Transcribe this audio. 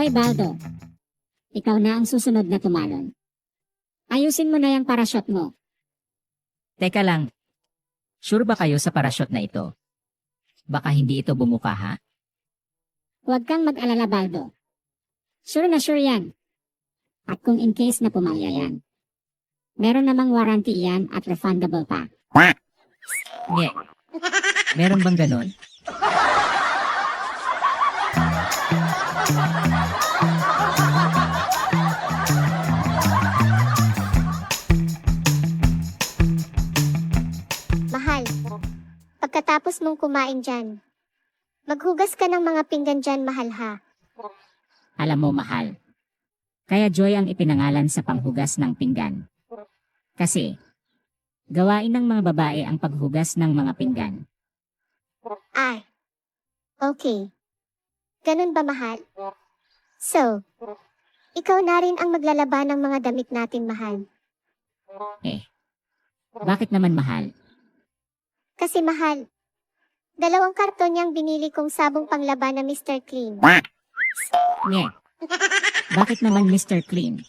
Hoy Baldo, ikaw na ang susunod na tumalon. Ayusin mo na yung parachute mo. Teka lang, sure ba kayo sa parachute na ito? Baka hindi ito bumuka ha? Huwag kang mag-alala Baldo. Sure na sure yan. At kung in case na pumalya yan, meron namang warranty yan at refundable pa. Nye. Meron bang ganon? Mahal, pagkatapos mong kumain dyan, maghugas ka ng mga pinggan dyan, mahal ha. Alam mo mahal. Kaya Joy ang ipinangalan sa panghugas ng pinggan. Kasi, gawain ng mga babae ang paghugas ng mga pinggan. Ay, okay. Ganun ba, mahal? So, ikaw na rin ang maglalaba ng mga damit natin, mahal. Bakit naman mahal? Kasi mahal, 2 karton yung binili kong sabong panglaba na Mr. Clean. Nye. Bakit naman Mr. Clean?